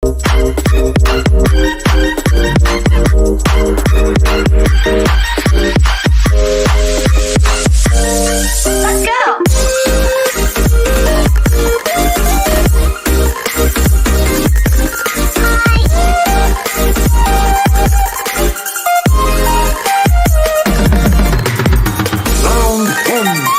Let's go! Round 10.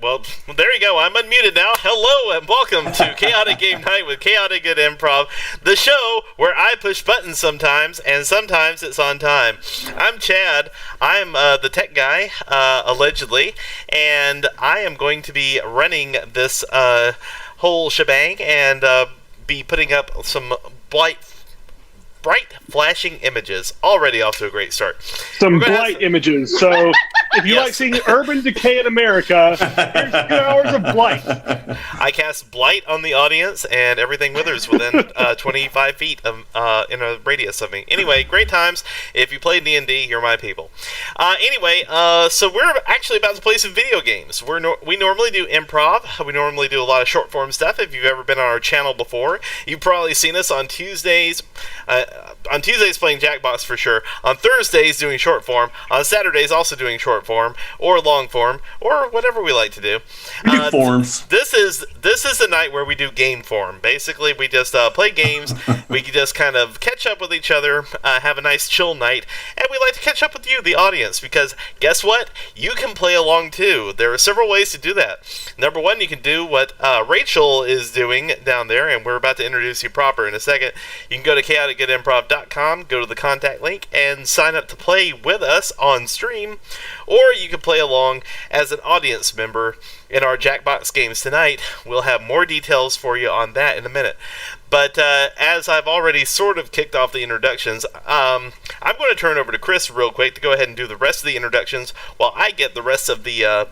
Well, there you go. I'm unmuted now. Hello and welcome to Chaotic Game Night with Chaotic at Improv, the show where I push buttons sometimes, and sometimes it's on time. I'm Chad. I'm the tech guy, allegedly, and I am going to be running this whole shebang and be putting up some blight bright flashing images. Already off to a great start. Some blight images. So if you like seeing urban decay in America, here's 2 hours of blight. I cast blight on the audience, and everything withers within 25 feet of in a radius of me. Anyway, great times. If you play D&D, you're my people. Anyway, so we're actually about to play some video games. We normally do improv. We normally do a lot of short form stuff. If you've ever been on our channel before, you've probably seen us on Tuesdays. On Tuesdays playing Jackbox for sure. On Thursdays doing short form. On Saturdays also doing short form or long form or whatever we like to do. We do forms. This is the night where we do game form. Basically, we just play games. We can just kind of catch up with each other, have a nice chill night, and we like to catch up with you, the audience, because guess what? You can play along too. There are several ways to do that. Number one, you can do what Rachel is doing down there, and we're about to introduce you proper in a second. You can go to chaoticgoodimprov.com, go to the contact link, and sign up to play with us on stream, or you can play along as an audience member in our Jackbox games tonight. We'll have more details for you on that in a minute. But as I've already sort of kicked off the introductions, I'm going to turn over to Chris real quick to go ahead and do the rest of the introductions while I get the rest of the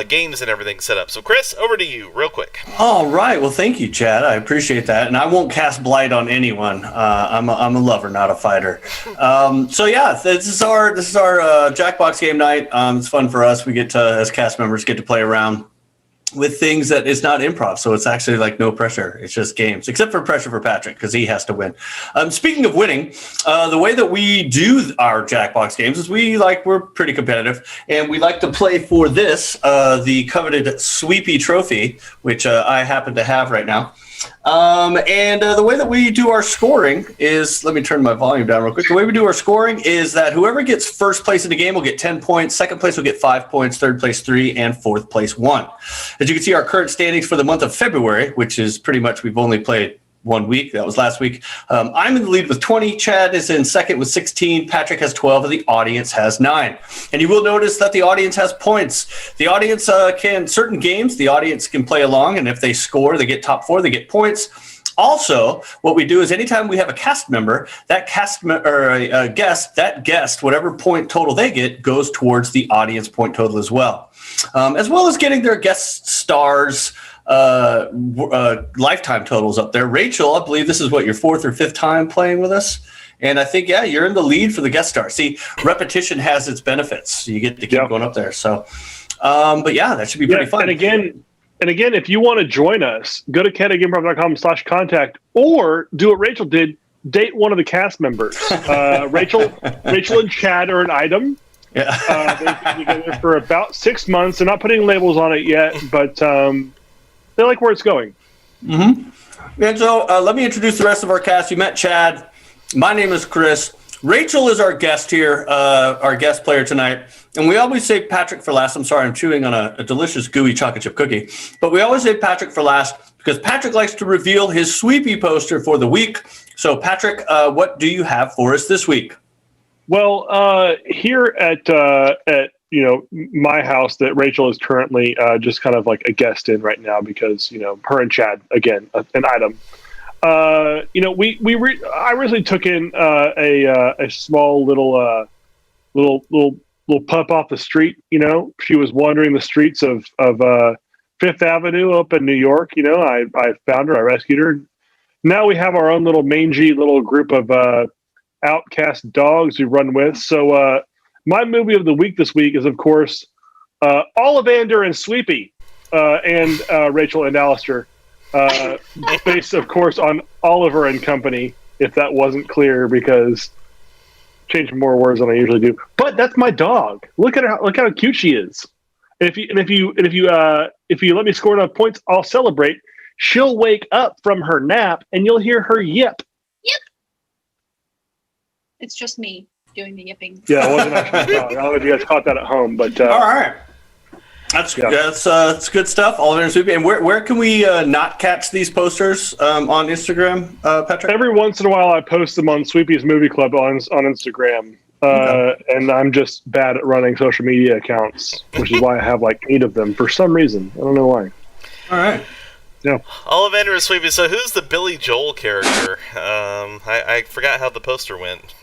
games and everything set up. So Chris, over to you real quick. All right. Well, thank you, Chad. I appreciate that. And I won't cast blight on anyone. I'm a lover, not a fighter. So yeah, this is our Jackbox game night. It's fun for us. We get to, as cast members, get to play around with things that is not improv, so it's actually like no pressure. It's just games, except for pressure for Patrick because he has to win. Speaking of winning, the way that we do our Jackbox games is we're pretty competitive, and we like to play for this, the coveted Sweepy Trophy, which I happen to have right now. And the way that we do our scoring is, let me turn my volume down real quick. The way we do our scoring is that whoever gets first place in the game will get 10 points, second place will get 5 points, third place 3, and fourth place 1. As you can see, our current standings for the month of February, which is pretty much, we've only played 1 week. That was last week. I'm in the lead with 20. Chad is in second with 16. Patrick has 12, and the audience has 9. And you will notice that the audience has points. The audience certain games, the audience can play along, and if they score, they get top 4, they get points. Also, what we do is anytime we have a cast member, that guest, whatever point total they get, goes towards the audience point total as well as getting their guest stars lifetime totals up there. Rachel, I believe this is your 4th or 5th time playing with us. And I think, yeah, you're in the lead for the guest star. See, repetition has its benefits. You get to keep going up there. So, but yeah, that should be pretty fun. And again, if you want to join us, go to chaoticimprov.com/contact or do what Rachel did, date one of the cast members. Rachel and Chad are an item. Yeah. They've been together for about 6 months. They're not putting labels on it yet, but they like where it's going. Mm-hmm. And so let me introduce the rest of our cast. You met Chad. My name is Chris. Rachel is our guest here, our guest player tonight. And we always say Patrick for last. I'm sorry, I'm chewing on a delicious gooey chocolate chip cookie. But we always say Patrick for last because Patrick likes to reveal his Sweepy poster for the week. So Patrick, what do you have for us this week? Well, here at my house that Rachel is currently just kind of like a guest in right now because her and Chad again an item. I recently took in a small little pup off the street. She was wandering the streets of Fifth Avenue up in New York. I found her, I rescued her. Now we have our own little mangy little group of outcast dogs we run with. So my movie of the week this week is, of course, Ollivander and Sweepy, and Rachel and Alistair, based, of course, on Oliver and Company. If that wasn't clear, because change more words than I usually do. But that's my dog. Look at her. Look how cute she is. If you let me score enough points, I'll celebrate. She'll wake up from her nap, and you'll hear her yip. Yep. It's just me doing the yipping. Yeah, it wasn't actually a dog. I don't know if you guys caught that at home, but all right. That's good stuff. Oliver and Sweepy. And where can we not catch these posters on Instagram, Patrick? Every once in a while, I post them on Sweepy's Movie Club on Instagram. And I'm just bad at running social media accounts, which is why I have like 8 of them for some reason. I don't know why. All right. Ollivander is sweeping. So who's the Billy Joel character? I forgot how the poster went.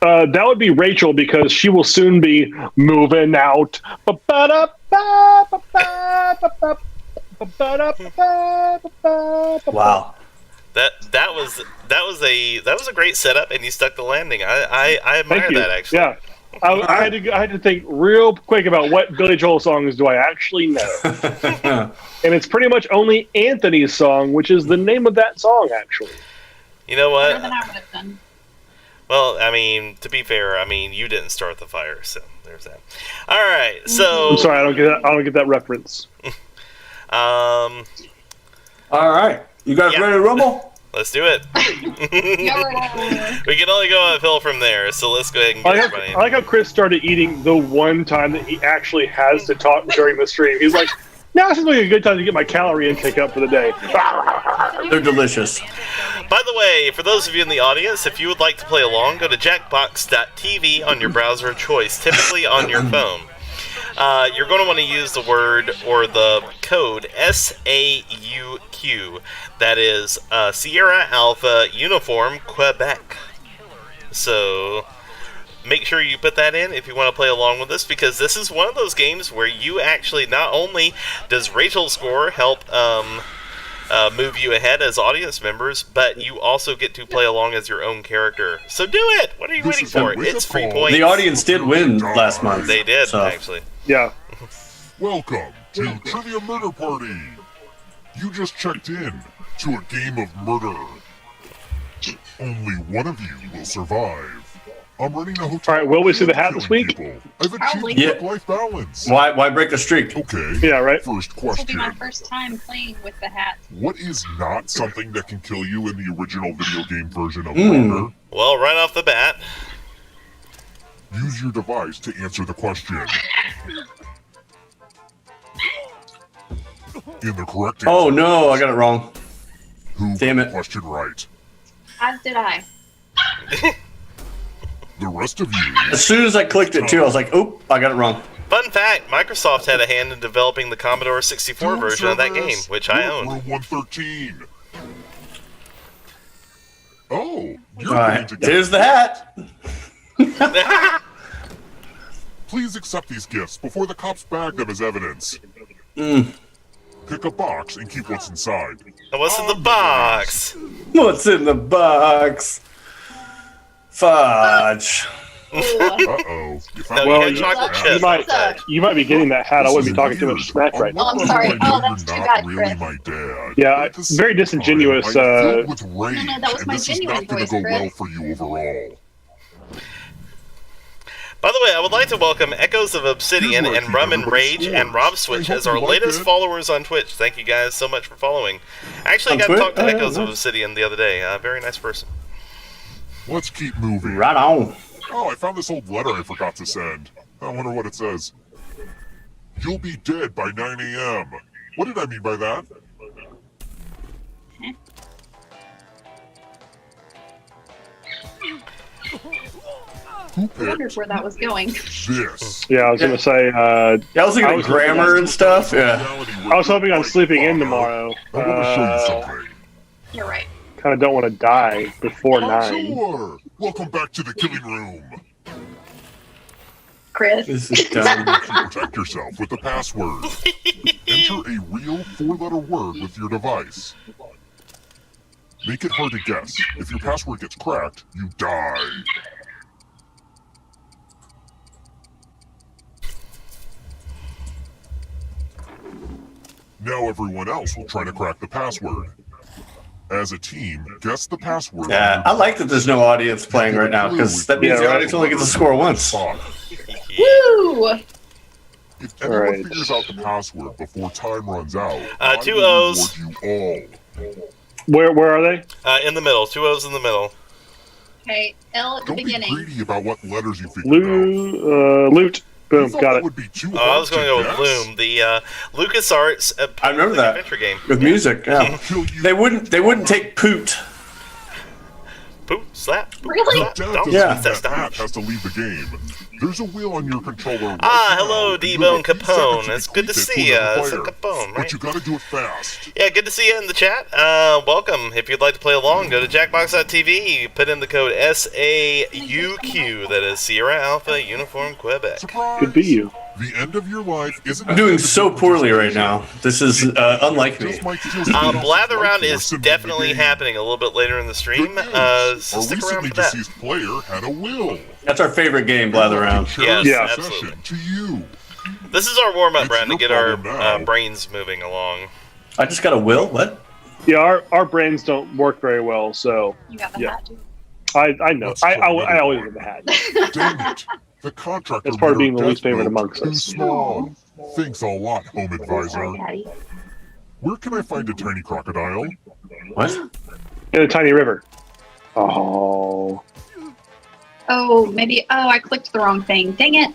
That would be Rachel because she will soon be moving out. Wow. That was a great setup, and you stuck the landing. I admire Thank you. that actually. Yeah. I had to think real quick about what Billy Joel songs do I actually know. And it's pretty much only Anthony's song, which is the name of that song, actually. You know what? Better than I would have done. Well, I mean, to be fair, I mean you didn't start the fire, so there's that. All right, so I'm sorry, I don't get that reference. All right. You guys Yeah. ready to rumble? Let's do it. We can only go uphill from there, so let's go ahead and get everybody in. I like how Chris started eating the one time that he actually has to talk during the stream. He's like, now this is like a good time to get my calorie intake up for the day. They're delicious. By the way, for those of you in the audience, if you would like to play along, go to jackbox.tv on your browser of choice, typically on your phone. You're going to want to use the word or the code SAUQ. That is Sierra Alpha Uniform Quebec. So make sure you put that in if you want to play along with us, because this is one of those games where you actually, not only does Rachel's score help move you ahead as audience members, but you also get to play along as your own character. So do it! What are you waiting for? It's free points. The audience did win last month. They did, so. actually. Yeah. Welcome to Trivia Murder Party. You just checked in to a game of murder. Only one of you will survive. I'm running a hotel. All right, will we see the hat this week? People. I've Probably. achieved Yeah. work-life balance. Why break the streak? Okay. Yeah, right. First This will be question. my first time playing with the hat. What is not something that can kill you in the original video game version of Hmm. murder? Well, right off the bat, Use your device to answer the question. In the correct answer, Oh no, I got it wrong. who got damn the it. question right? As did I. The rest of you, As soon as I clicked it too, I was like, "Oop, I got it wrong." fun fact, Microsoft had a hand in developing the Commodore 64 Field version of that service. game, which I own. Room 113. Oh, you're All going right, to get. here's the hat. Please accept these gifts before the cops bag them as evidence. Pick a box and keep what's inside. And what's in the box? What's in the box? Fudge. Ooh. Uh-oh. You No, found you Well, had you- chocolate you chip. might- Suck. You might be getting that hat. I wouldn't be talking too much smack right now. Oh, I'm sorry. I know Oh, that's you're too not bad, really Chris. my dad. Yeah, But at the it's very same disingenuous, time, I'm filled with rage, No, that was and my this is genuine not going to voice, go well Chris. for you overall. By the way, I would like to welcome Echoes of Obsidian Here's where I and keep Rum and everybody's Rage and scores. Rob Switch I hope as our you like latest it. followers on Twitch. Thank you guys so much for following. Actually, I On got to Twitch? talk to Oh, yeah, Echoes of nice. Obsidian the other day. Very nice person. Let's keep moving. Right on. Oh, I found this old letter I forgot to send. I wonder what it says. You'll be dead by 9 a.m. What did I mean by that? Who I wondered picked where that was going. this? Yeah, I was gonna say. Yeah, I was looking I at was grammar and stuff. Yeah. Reality I was hoping on right sleeping in father. tomorrow. I want to show you something. You're right. Kind of don't want to die before Oh, 9. sure. Welcome back to the killing room. Chris. This is dumb. Protect yourself with the password. Enter a real 4-letter word with your device. Make it hard to guess. If your password gets cracked, you die. Now everyone else will try to crack the password. As a team, guess the password. Yeah, I like that there's no audience playing right now because that means Yeah, the right. audience only gets to score once. Spot. Woo! If anyone Alright. figures out the password before time runs out, Two I will O's. reward you all. Where are they? In the middle. 2 O's in the middle. Okay, L at the Don't be beginning. greedy about what letters you figure out. Loot. You Boom. thought Got that it. would be too Oh, I hard was going to go with guess? Loom, the LucasArts I remember that. adventure game. With music, yeah. Kill you. They wouldn't take poot. Poop, slap. Poop, Really? slap, Dad dump, doesn't Yeah. mean that's that dumb. Matt has to leave the game. There's a wheel on your controller. Right Hello, now. D-Bone You have a few Capone. seconds It's good to complete it see another ya. It's a player. Capone, right? But you gotta do it fast. Yeah, good to see you in the chat. Welcome. If you'd like to play along, go to jackbox.tv. Put in the code SAUQ. That is Sierra Alpha Uniform Quebec. Surprise! Could be you. The end of your life isn't. I'm doing so poorly right now. This is unlike me. Just might just be Blather Round life is force in the definitely game. happening a little bit later in the Good stream. news. So Our stick around recently for that. deceased player had a will. That's our favorite game, Blather Round. Yes, Yeah. absolutely. To you. This is our warm-up It's round to your get our problem now. brains moving along. I just got a will? What? Yeah, our brains don't work very well, so You got the Yeah. hat, dude. I know. Let's I try another always one. get the hat. Dang it. The contractor That's part of made being the our least favorite death amongst note us. Too small. Thanks a lot, Home Advisor. Sorry, Daddy. Where can I find a tiny crocodile? What? In a tiny river. Oh. Oh, maybe. Oh, I clicked the wrong thing. Dang it.